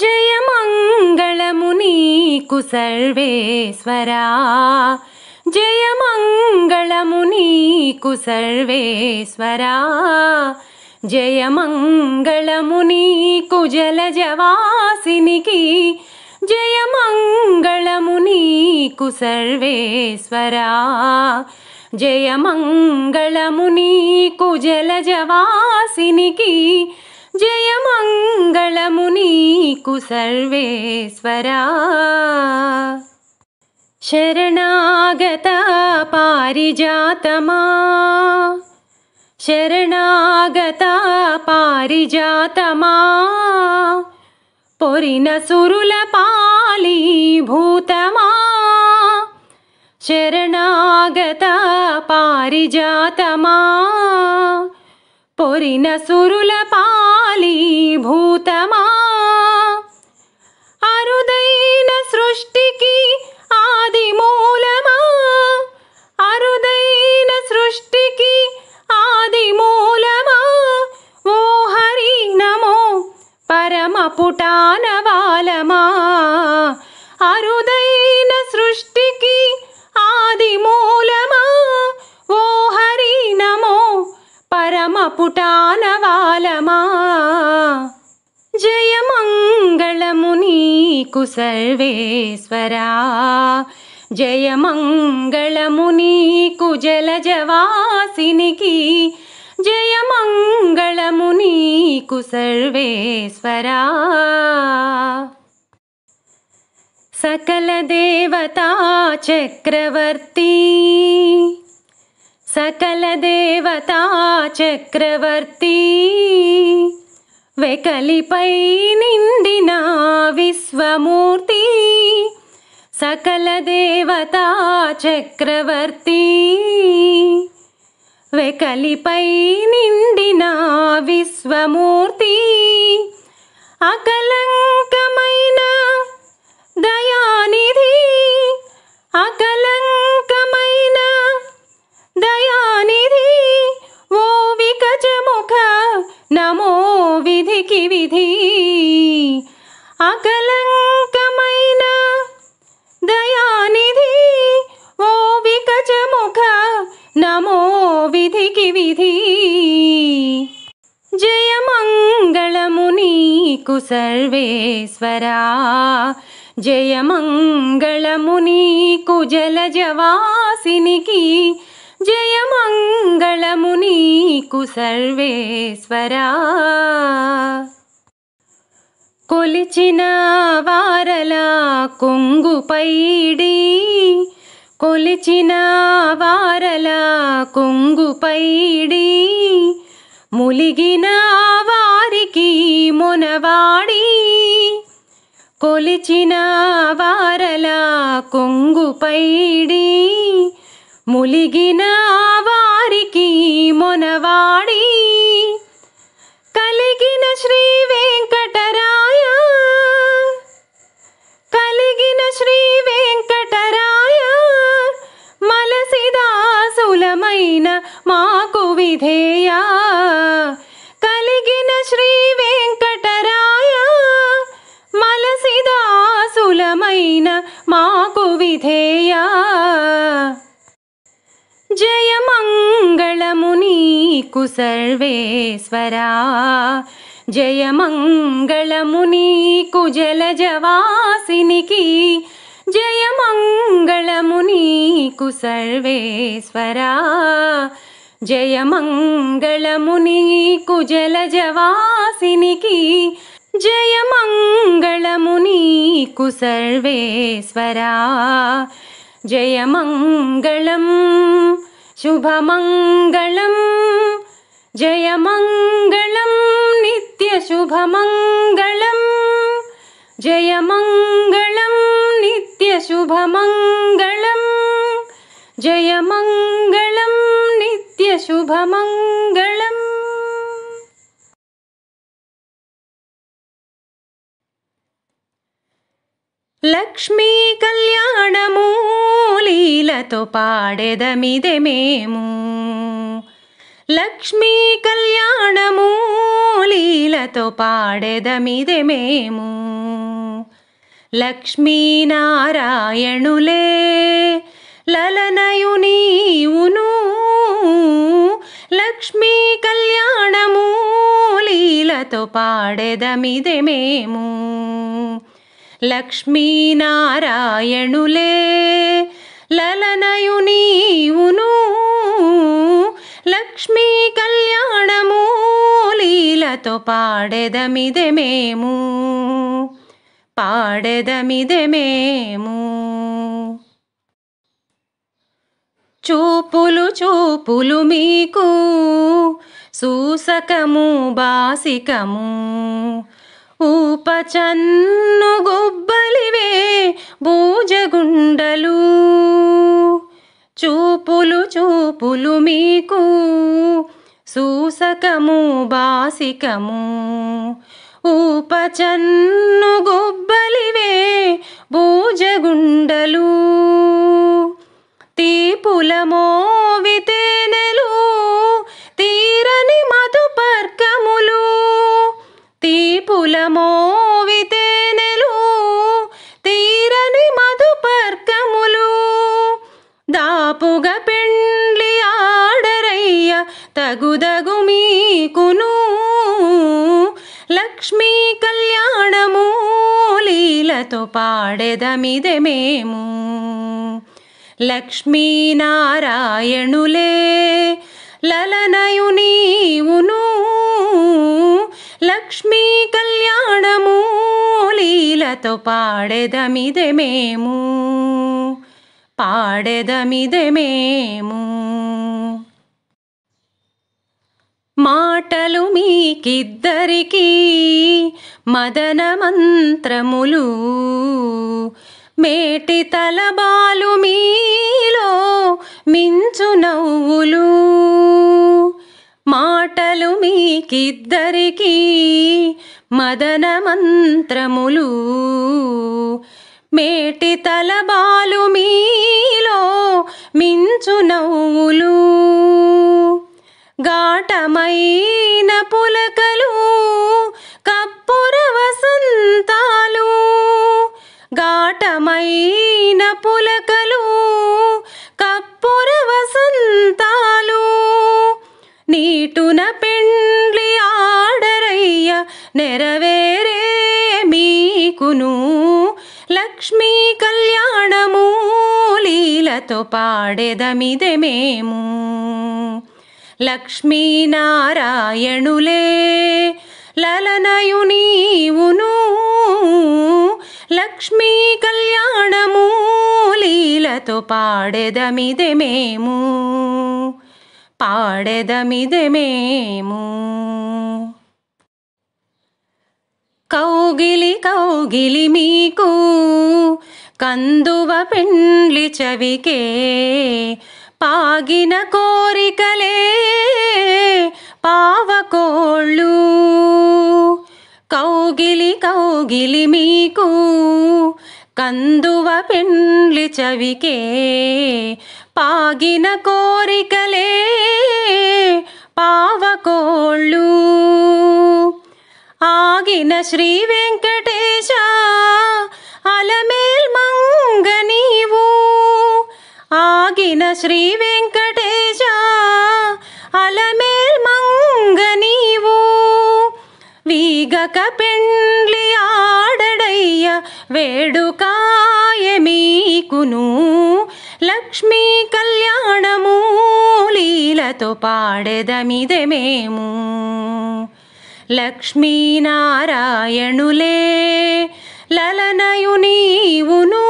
జయమంగళము నీకు సర్వేశ్వరా, జయమంగళము నీకు సర్వేశ్వరా, జయమంగళము నీకు జలజవాసినికి, జయమంగళము నీకు సర్వేశ్వరా, జయమంగళము నీకు జలజవాసినికి, జయమంగళము నీకు సర్వేశ్వరా. శరణాగత పారిజాతమా, శరణాగత పారిజాతమా, పొరిన సురుల పాలీభూతమా, శరణాగత పారిజాతమా, పొరిన సురుల పాలీభూతమా, అరుదైన సృష్టికి ఆది మూలమా, అరుదైన సృష్టికి ఆది మూలమా, ఓ హరి నమో పరమ పుటానవాలమా, అరుదైన సృష్టికి ఆది మూలమా, ఓ హరి నమో పరమ పుటానవాలమా. జయమంగళము నీకు సర్వేశ్వరా, జయమంగళము నీకు జలజవాసినికి, జయమంగళము నీకు సర్వేశ్వరా. సకల దేవతా చక్రవర్తి, సకల దేవతా చక్రవర్తి, వెకలిపై నిండిన విశ్వమూర్తి, సకల దేవతా చక్రవర్తి, వెకలిపై నిండిన విశ్వమూర్తి, అకలంకమైన దయానిధి, అకలంకమైన దయానిధి, ఓ వికచముఖ నమో విధికి విధి, అకలంకమైన దయానిధి, ఓ వికచముఖ నమో విధికి విధి. జయమంగళము నీకు సర్వేశ్వరా, జయమంగళము నీకు జలజవాసినికి, జయమంగళము నీకు సర్వేశ్వరా. కొలిచిన వారల కొంగుపైడి, కొలిచిన వారల కొంగుపైడి, ములిగిన వారికి మొనవాడి, కొలిచిన వారల కొంగుపైడి, ములిగిన వారికి మొనవాడి, కలిగిన శ్రీ వెంకటరాయ, కలిగిన శ్రీ వెంకటరాయ, మలసిదాసులమైన మాకు విధేయ, కలిగిన శ్రీ వెంకటరాయ, మలసిదాసులమైన మాకు విధేయ. జయమంగళము నీకు సర్వేశ్వరా, జయమంగళము నీకు జలజవాసినికి, జయమంగళము నీకు సర్వేశ్వరా, జయమంగళము నీకు జలజవాసినికి, జయమంగళము నీకు సర్వేశ్వరా. జయమంగళం శుభమంగళం, జయమంగళం నిత్యశుభమంగళం, జయమంగళం నిత్యశుభమంగళం, జయమంగళం నిత్యశుభమంగళం. లక్ష్మీ కళ్యాణము లీలతో పాడెదమిదే మేము, లక్ష్మీ కళ్యాణము లీలతో పాడెదమిదే మేము. లక్ష్మీనారాయణులే లలనయు నీవును లక్ష్మీ కళ్యాణము లీలతో పాడెదమిదే మేము లక్ష్మీనారాయణులే లలనయు నీవును లక్ష్మీ కళ్యాణము లీలతో పాడెదమిదే మేము పాడెదమిదే మేము చూపులు చూపులు మీకు సూసకము బాసికము ఊపచన్ను గుబ్బలివే భూజగుండలు చూపులు చూపులు మీకు సూసకము బాసికము ఊపచన్ను గుబ్బలివే భూజగుండలు తీపుల మోవితేనెలు తీరని మధుపర్కములు తీపుల మోవితేనెలు తీరని మధుపర్కములు దాపుగ పెండ్లి ఆడరయ్య తగుదగు మీకును లక్ష్మీ కళ్యాణము లీలతో పాడెదమిదే మేము లక్ష్మీనారాయణులే లలనయు నీవును లక్ష్మీ కళ్యాణము లీలతో పాడెదమిదే మేము పాడెదమిదే మేము మాటలు మీకిద్దరికీ మదన మంత్రములు మేటి తలబాలు మీలో మించు నవ్వులు మాటలు మీకిద్దరికీ మదన మంత్రములు మేటి తలబాలు మీలో మించు నవ్వులు ఘాటమైన పులకలు కప్పుర వసంతాలు ఘాటమైన పులకలు కప్పుర వసంతాలు నీటున పెండ్లి ఆడరయ్య నెరవేరే మీకును లక్ష్మీ కళ్యాణము లీలతో పాడెదమిదే మేము లక్ష్మీనారాయణులే లలనయు నీవును లక్ష్మీ కళ్యాణము లీలతో పాడెదమిదే మేము పాడెదమిదే మేము కౌగిలి కౌగిలి మీకు కందువ పెండ్లి చవికే పాగిన కోరికలే పావకోళ్ళు కౌగిలి కౌగిలి మీకు కందువ పెండ్లి చవికే పాగిన కోరికలే పావకోళ్ళు ఆగిన శ్రీ వెంకటేశ అలమేల్ మంగ నీవు ఆగిన శ్రీ వెంకటేశ అలమేల్ మంగ నీవు వీగక పెండ్లి ఆడడయ్య వేడుకాయ మీకును లక్ష్మీ కళ్యాణము లీలతో పాడెదమిదే మేము లక్ష్మీనారాయణులే లలనయు నీవును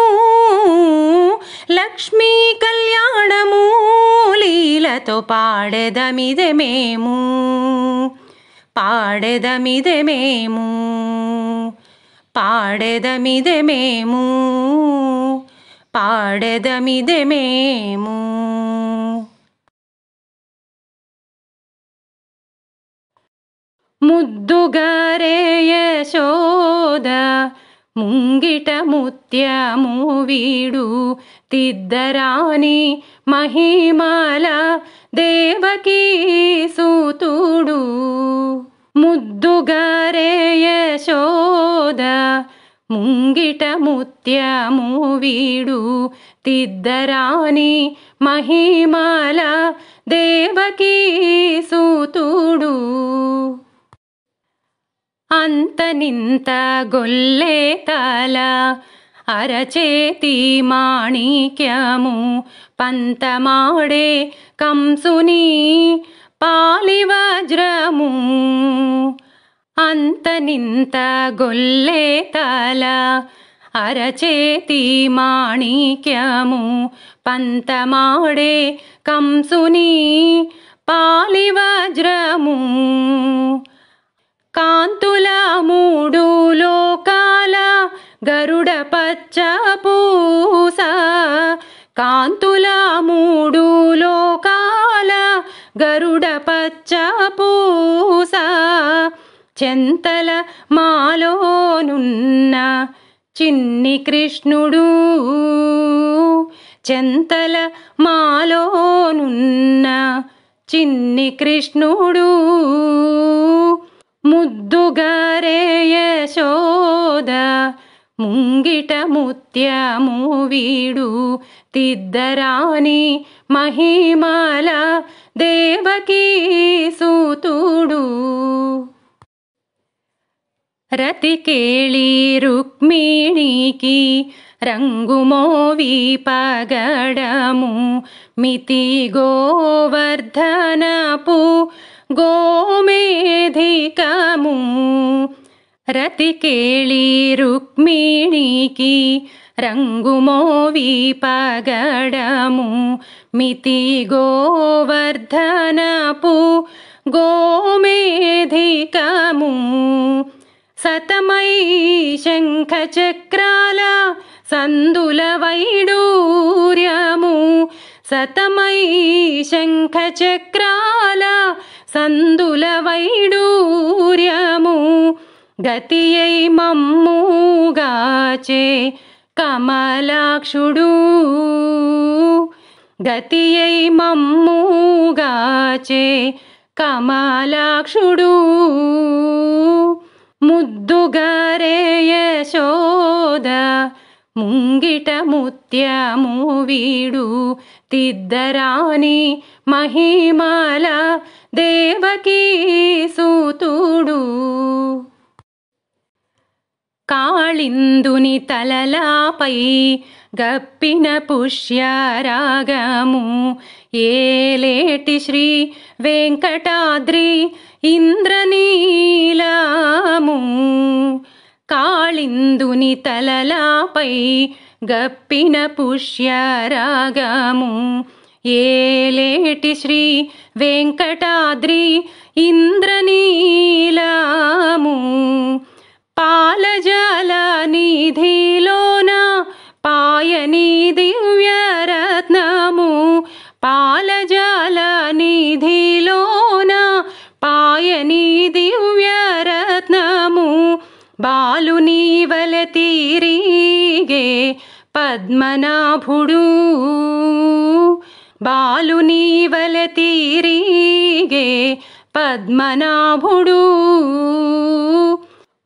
లక్ష్మీ కళ్యాణము లీలతో పాడెదమిదే మేము పాడెదమిదే మేము పాడెదమిదే మేము పాడెదమిదే మేము ముద్దుగారే యశోద ముంగిట ముత్యము వీడు తిద్దరాని మహిమల దేవకీ సూతుడు ముద్దుగారే యశోద ముంగిట ముత్యము వీడు తిద్దరాని మహిమల దేవకీ సూతుడు. అంతనింత గొల్లే తల అరచేతి మాణిక్యము పంతమాడే కంసుని పాలి వజ్రము. అంతనింత గొల్లే తల అరచేతి మాణిక్యము పంతమాడే కంసుని పాలి వజ్రము. కాంతుల మూడు లోకాల గరుడ పచ్చ పూస. కాంతుల మూడు లోకాల గరుడ పచ్చ పూస. చెంతల మాలోనున్న చిన్ని కృష్ణుడు. చెంతల మాలోనున్న చిన్ని కృష్ణుడు. ముద్దుగారే యశోద ముంగిట ముత్యము వీడు తిద్దరాని మహిమల దేవకీ సూతుడు. రతికేళి రుక్మిణికి రంగుమోవి పగడము మితి గోవర్ధనపు గోమేధికము. రతికేళి రుక్మిణికి రంగుమోవి పగడము మితి గోవర్ధనపు గోమేధికము. సతమై శంఖ చక్రాల సందుల వైడూర్యము. సతమై శంఖ చక్రాల సందుల వైడూర్యము. గతియై మమ్ముగాచే కమలాక్షుడు. గతియై మమ్ముగాచే కమలాక్షుడు. ముద్దుగారే యశోద ముంగిట ముత్యము వీడు తిద్దరాని మహిమల దేవకీ సూతుడు. కాళిందుని తలలాపై గప్పిన పుష్యరాగము ఏలేటి శ్రీ వెంకటాద్రి ఇంద్రనీలము. కాళిందుని తలలాపై గప్పిన పుష్యరాగము ఏలేటి శ్రీ వెంకటాద్రి ఇంద్రనీలము. పాలజల నిధిలోన పాయని దివ్యరత్నము. పాలజల నిధిలోన పాయని దివ్యరత్నము. బాలుని వల తీరిగే పద్మనాభుడు. బాలుని వల తీరిగే పద్మనాభుడు.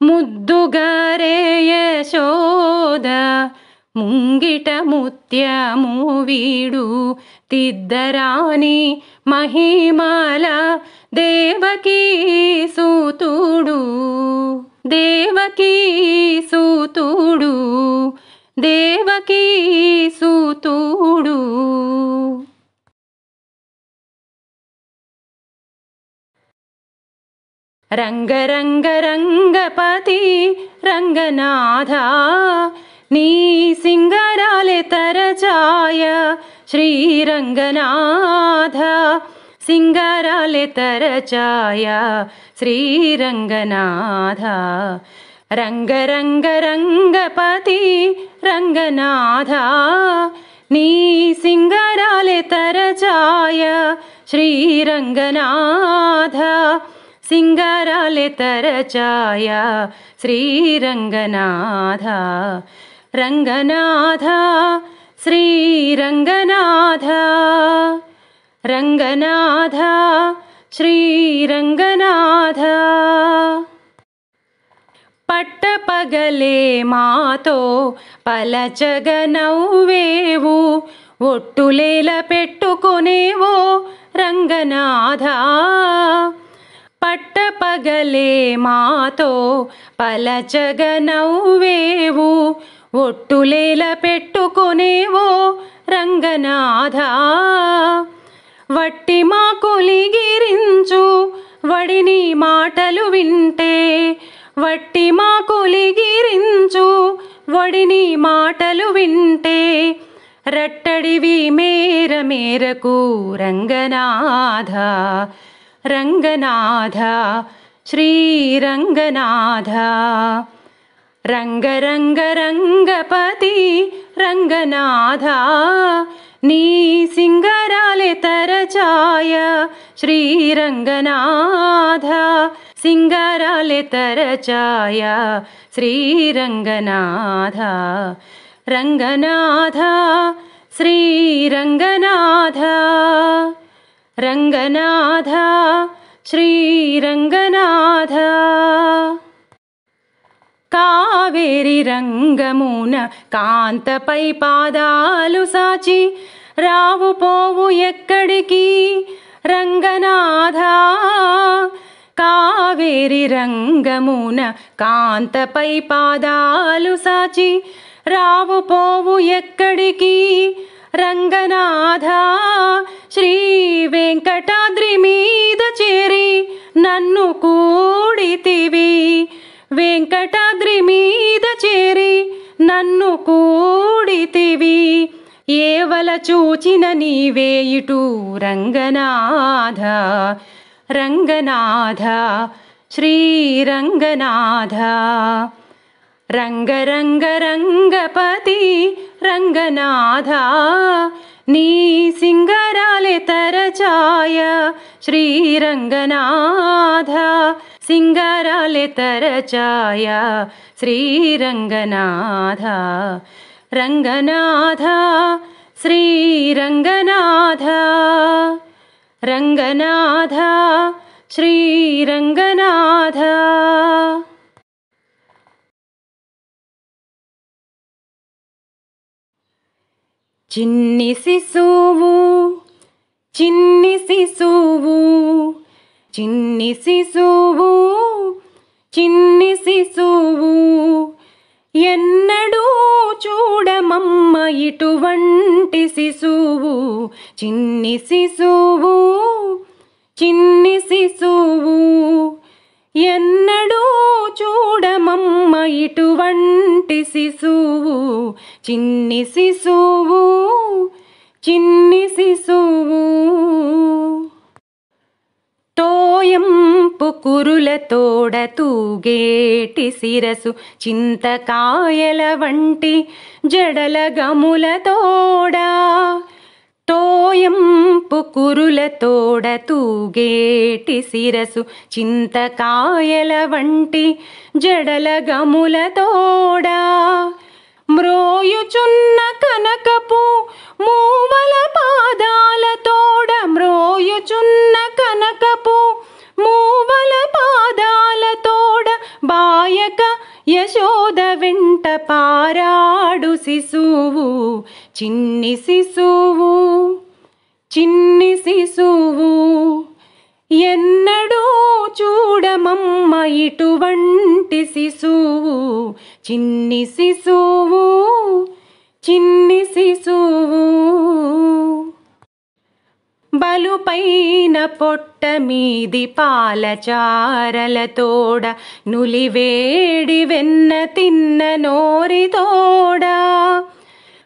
ముద్దుగారే యశోద ముంగిట ముత్యము వీడు తిద్దరాని మహిమల దేవకీ సూతుడు. దేవకీ సూతుడు. దేవకీ సూతుడు. రంగరంగ రంగపతి రంగనాథ నీ సింగరాలే తరచాయ శ్రీరంగనాథ. సింగరాలే తరచాయ శ్రీరంగనాథ. రంగరంగ రంగపతి రంగనాథ నీ సింగరాలే తరచాయ శ్రీరంగనాథ. సింగారాలే తరచాయ శ్రీరంగనాథ. రంగనాథ శ్రీరంగనాథ. రంగనాథ శ్రీరంగనాథ. పట్టపగలే మాతో పలచగ నవ్వేవు, ఒట్టులేల పెట్టుకొనేవో రంగనాథ. పట్టపగలే మాతో పలచగ నవ్వేవు, ఒట్టులేల పెట్టుకొనేవో రంగనాథ. వట్టి మా కొలిగిరించు వడిని మాటలు వింటే, వట్టి మా కొలిగిరించు వడిని మాటలు వింటే, రట్టడివి మేర మేరకు రంగనాథ. రంగనాథ శ్రీరంగనాథ. రంగరంగ రంగపతి రంగనాథ, నీ సింగరాలే తరచాయ శ్రీరంగనాథ. సింగరాలే తరచాయ శ్రీరంగనాథ. రంగనాథ శ్రీరంగనాథ. రంగనాథ శ్రీరంగనాథ. కావేరి రంగమున కాంతపై పాదాలు సాచి, రావు పోవు ఎక్కడికి రంగనాథ. కావేరి రంగమున కాంతపై పాదాలు సాచి, రావు పోవు ఎక్కడికి రంగనాథ. శ్రీ వెంకటాద్రి మీద చేరి నన్ను కూడితివి, వెంకటాద్రి మీద చేరి నన్ను కూడితివి, ఏవల చూచిన నీవే ఇటు రంగనాథ. రంగనాథ శ్రీరంగనాథ. రంగరంగ రంగపతి రంగనాథ, నీ సింగరాలే తరచాయ శ్రీరంగనాథ. సింగరాలే తరచాయ శ్రీరంగనాథ. రంగనాథ శ్రీరంగనాథ. రంగనాథ శ్రీరంగనాథ. చిన్ని శిశువు చిన్ని శిశువు, చిన్ని శిశువు చిన్ని శిశువు, ఎన్నడూ చూడమమ్మ ఇటువంటి శిశువు. చిన్ని శిశువు చిన్ని శిశువు, ఎన్నడూ చూడమమ్మ ఇటువంటి శిశువు. చిన్ని శిశువు చిన్ని శిశువు. తోయంపు కురుల తోడ తూగేటి శిరసు, చింతకాయల వంటి జడల గముల తోడా. తోయంపు కురుల తోడ తూగేటి శిరసు, చింతకాయల వంటి జడల గముల తోడా. మ్రోయుచున్న కనకపు మూవల పాదాల తోడ, మ్రోయుచున్న కనకపు మూవల పాదాల తోడ, బాయక యశోద వెంట పారాడు శిశువు. చిన్ని శిశువు చిన్ని శిశువు, ఎన్నడూ చూడమమ్మ ఇటువంటి శిశువు. చిన్ని శిశువు చిన్ని శిశువు. బలుపైన పొట్ట మీది పాలచారల తోడ, నులివేడి వెన్న తిన్న నోరి తోడా.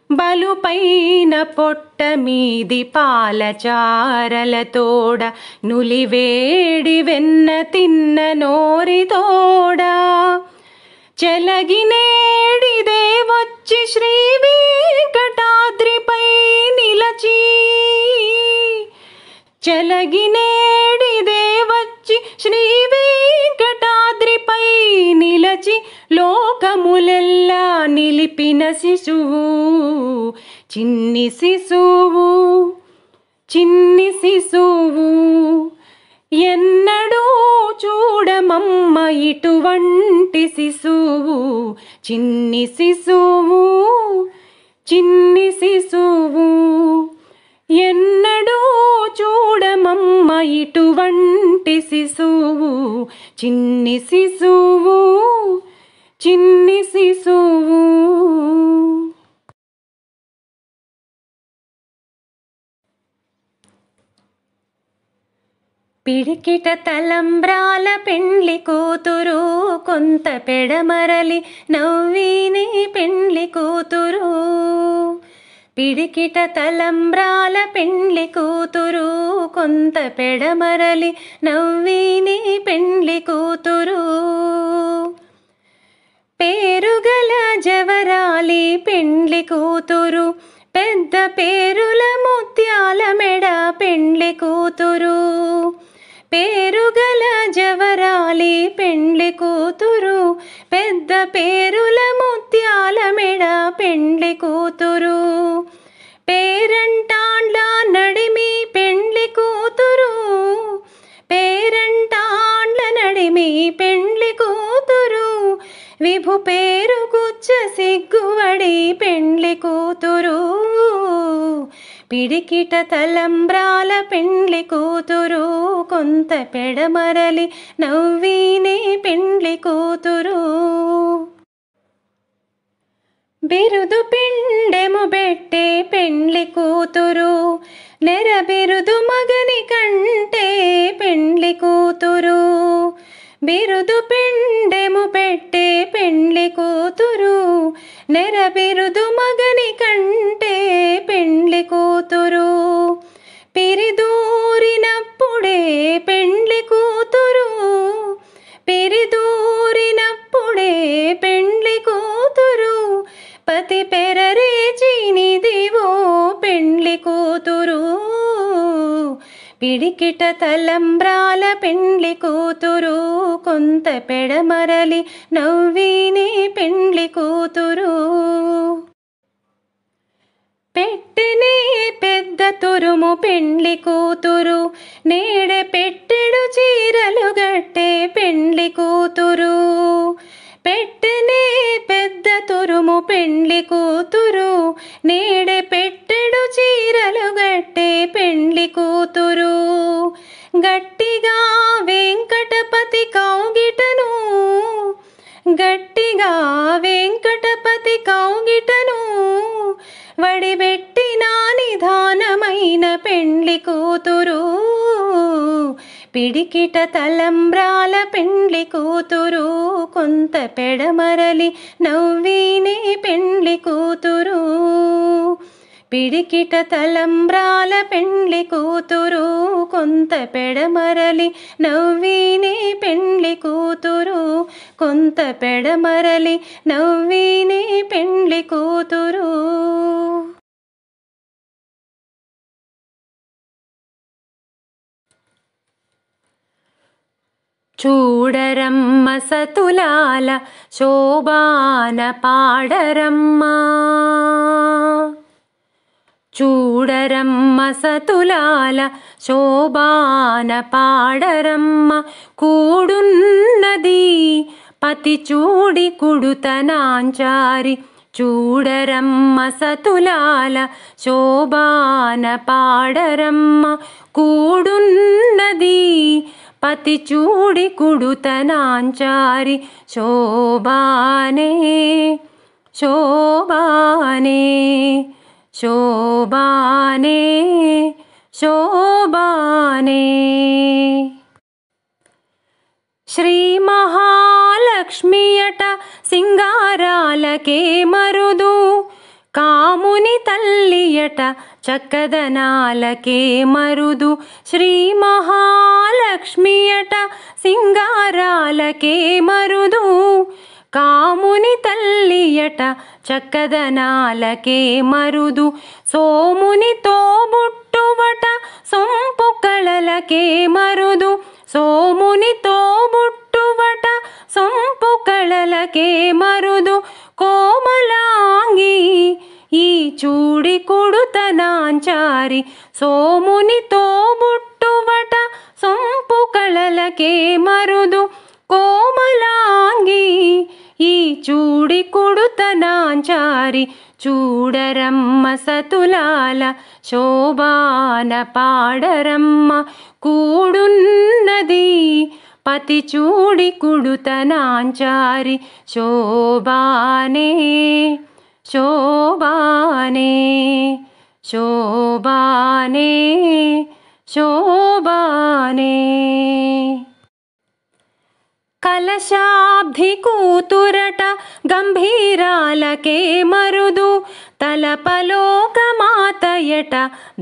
బలుపైన పొట్ట మీది పాలచారల తోడ, నులివేడి వెన్న తిన్న నోరి తోడా. చెలగినేడిదే వచ్చి శ్రీ వెంకటాద్రిపై నిలచి, చెలగినేడిదే వచ్చి శ్రీ వెంకటాద్రిపై నిలచి, లోకములెల్లా నిలిపిన శిశువు. చిన్ని శిశువు చిన్ని శిశువు, ఎన్నడూ చూడమమ్మ ఇటువంటి శిశువు చిన్ని శిశువు చిన్ని శిశువు ఎన్నడూ చూడమమ్మ ఇటువంటి శిశువు చిన్ని శిశువు చిన్ని శిశువు. పిడికిట తలంబ్రాల పెండ్లి కూతురు కొంత పెడమరలి నవ్విని పెండ్లి కూతురు. పిడికిట తలంబ్రాల పెండ్లి కూతురు కొంత పెడమరలి నవ్విని పెండ్లి కూతురు. పేరుగల జవరాలి పెండ్లి కూతురు పెద్ద పేరుల ముత్యాల మెడ పెండ్లి కూతురు. పేరుగల జవరాలి పెండ్లి కూతురు పెద్ద పేరుల ముత్యాల మెడ పెండ్లి కూతురు. పేరంటాండ్ల నడిమి పెండ్లి కూతురు పేరంటాండ్ల నడిమి పెండ్లి కూతురు. విభు పేరు గుచ్చ సిగ్గువడి పెండ్లి కూతురు. పిడికిట తలంబ్రాల పెండ్లి కూతురు కొంత పెడమరలి నవ్విని పెండ్లి కూతురు. బిరుదు పిండెము బెట్టే పెండ్లి కూతురు నెర బిరుదు మగని కంటే పెండ్లి కూతురు. బిరుదు పిండెము పెట్టే పెండ్లి కూతురు నెర బిరుదు మగని కంటే పెండ్లి కూతురు. పిరిదూరినప్పుడే పెండ్లి కూతురు పిరిదూరినప్పుడే పెండ్లి కూతురు. పతి పెరరేచినిదివో పెండ్లి కూతురు. పిడికిట తలంబ్రాల పెండ్లి కూతురు కొంత పెడమరలి నవ్విని పెండ్లి కూతురు. పెట్టెనే పెద్ద తురుము పెండ్లి కూతురు నేడే పెట్టెడు చీరలు గట్టే పెండ్లి కూతురు. పెట్టెనే పెద్ద తురుము పెండ్లి కూతురు నేడే పెట్టెడు చీరలు గట్టే పెండ్లి కూతురు. గట్టిగా వెంకటపతి కౌగిటను గట్టిగా వెంకటపతి కౌగిటను వడిబెట్టిన నిదానమైన పెండ్లి కూతురు. పిడికిట తలంబ్రాల పెండ్లి కూతురు కొంత పెడమరలి నవ్విని పెండ్లి కూతురు. పిడికిట తలంబ్రాల పెండ్లి కూతురు కొంత పెడమరలి నవ్విని పెండ్లి కూతురు కొంత పెడమరలి నవ్విని పెండ్లి కూతురు. చూడరమ్మ సతులాల శోభాన పాడరమ్మ చూడరమ్మ సతులాల శోభాన పాడరమ్మ. కూడున్నది పతి చూడి కుడుతనాంచారి చూడరమ్మ సతులాల శోభాన పాడరమ్మ. కూడున్నది పతి చూడి కుడుతనాంచారి శోభానే శోభానే శోభానే శోభానే. శ్రీ మహాలక్ష్మియట సింగారాలకే మరుదు కాముని తల్లియట చక్కదనాలకే మరుదు. శ్రీ మహాలక్ష్మియట సింగారాలకే మరుదు కాముని తల్లియట చక్కదనాలకే మరుదు. సోమునితో బుట్టువట సొంపు కళలకే మరుదు సోమునితో బుట్టువట సొంపు కళలకే మరుదు. కోమలాంగి ఈ చూడి కుడుతనాంచారి సోమునితో బుట్టువట సొంపు కళలకే మరుదు. కోమలాంగి నాంచారి చూడరమ్మ సతులాల శోభాన పాడరమ్మ కూడున్నది పతి చూడి కుడుత నాంచారి శోభానే శోభానే శోభానే శోభానే కలశాబ్ది కూతురట గంభీరాలకే మరుదు తలపలోకమాతయట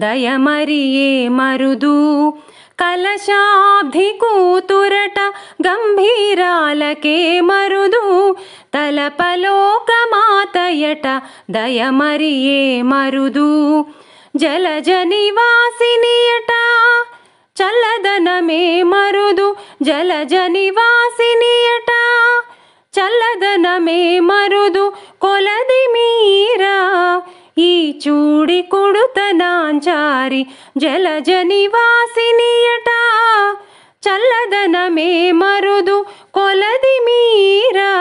దయమరియే మరుదు కలశాబ్ది కూతురట గంభీరాలకే మరుదు తలపలోకమాతయట దయమరియే మరుదు జలజ నివాసినియట చల్లదనమే మరుదు జలజ నివాసినియట చల్లదనమే మరుదు కొలది మీరా ఈ చూడి కుడుత నాంచారి జలజ నివాసినియట చల్లదనమే మరుదు కొలది మీరా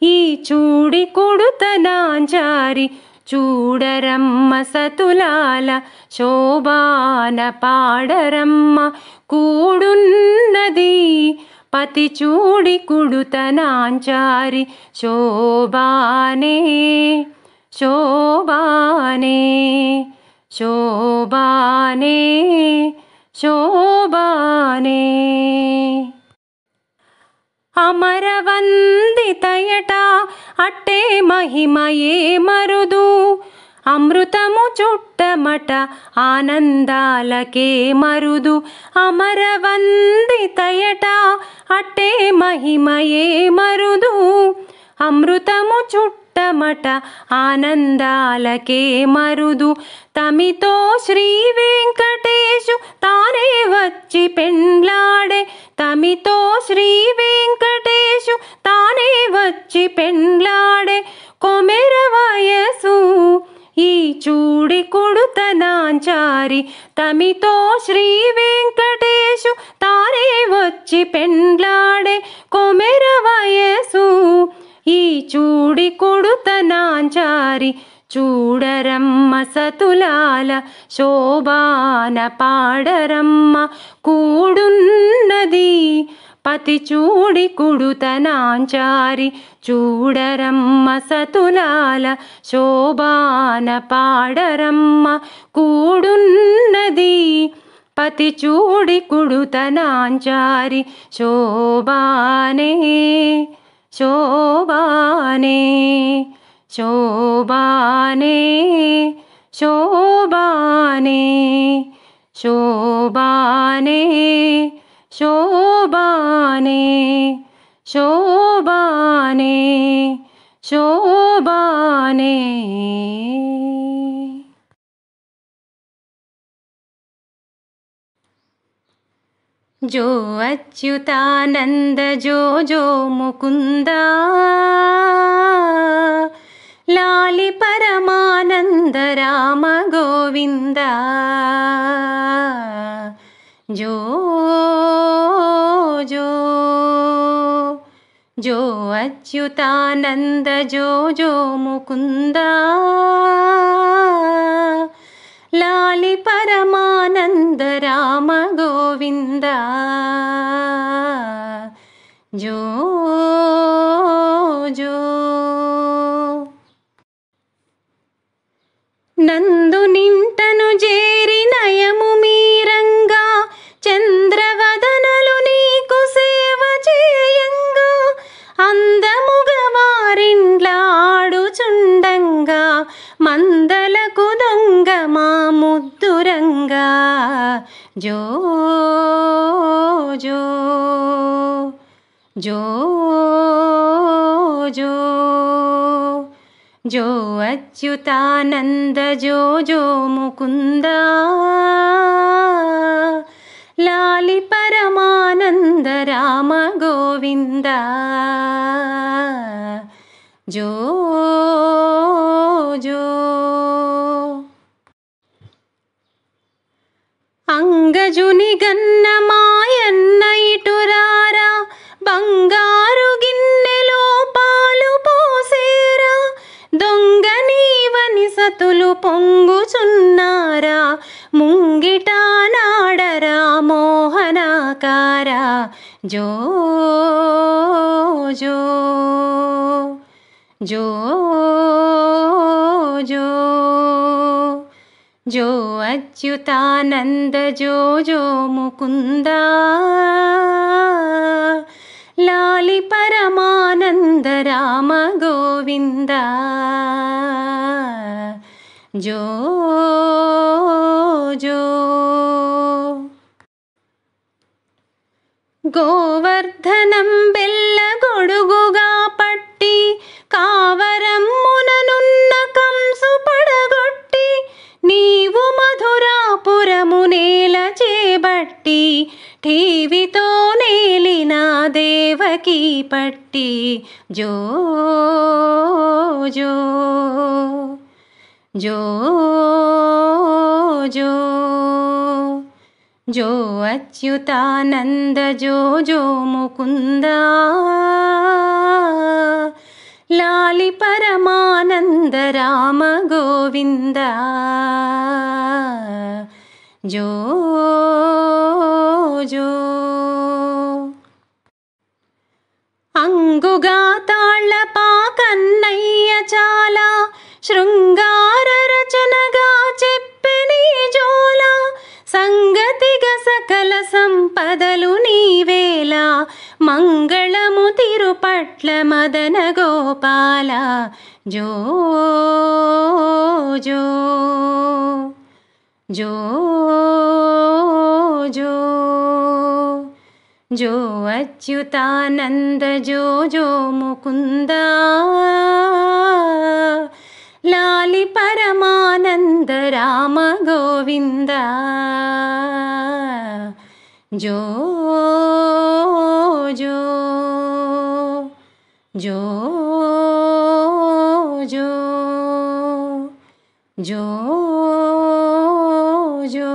ఈ చూడి కుడుత నాంచారి చూడరమ్మ సతులాల శోభాన పాడరమ్మ కూడున్నది పతి చూడి కుడుత నాంచారి శోభానే శోభానే శోభానే శోభానే అమరవందితయట అట్టే మహిమయే మరుదు అమృతము చుట్టమట ఆనందాలకే మరుదు అమరవందితయట అట్టే మహిమయే మరుదు అమృతము చుట్టమట ఆనందాలకే మరుదు తమితో శ్రీ వెంకటేశు తానే వచ్చి పెండ్లాడే తమితో శ్రీ వెంకటేశు తానే వచ్చి పెండ్లాడే కొమెర వయసు ఈ చూడి కుడుత నాంచారి తమితో శ్రీ వెంకటేశు తానే వచ్చి పెండ్లాడే కొమెర వయసు ఈ చూడి కుడుత నాంచారి చూడరమ్మ సతులాల శోభాన పాడరమ్మ కూడున్నది పతి చూడి కుడుత నాంచారి చూడరమ్మ సతులాల శోభాన పాడరమ్మ కూడున్నది పతి చూడి కుడుత నాంచారి శోభానే శోభానే శోభానే శోభానే శోభానే శోభానే శోభానే శోభానే जो अच्युतानंद जो जो मुकुंदा लाली परमानंद राम गोविंदा जो जो जो अच्युतानंद जो जो मुकुंदा लाली परमानंद राम गोविंदा जो जो నందు నింటను చేరి నయము మీరంగా చంద్రవదనలు నీకు సేవ చేయంగా అందముగా వారిండ్లా ఆడుచుండంగా మందలకు దొంగ మా ముద్దురంగా జో జో జో జో जो अच्युतानंद जो जो मुकुंदा लाली परमानंद राम गोविंदा जो जो అంగజుని గన్న మాయన్న ఇటురారా బంగారు గిన్నెలో పాలు పోసేరా దొంగ జయకారా జో జో జో జో జో అచ్యుతానంద జో జో ముకుంద లాలి పరమానంద రామ గోవింద జో జో గోవర్ధనం బెల్ల గొడుగుగా పట్టి కావరమ్ముననున్న కంసు పడగొట్టి నీవు మధురాపురము నేల చేబట్టి ఠీవితో నేలిన దేవకీ పట్టి జో జో జో జో జో అచ్యుతానంద జో జో ముకుంద లాలి పరమానంద రామ గోవింద జో జో అంగుగా తాళ్ళపా కన్నయ్య చాలా శృంగార రచనగా చెప్పెని జోల సంగతిగా సకల సంపదలు నీవేళ మంగళము తిరుపట్ల మదన గోపాల జో జో జో జో జో అచ్యుతానంద జో జో ముకుంద లాలి పరమానంద రామ గోవింద జో జో జో జో జో జో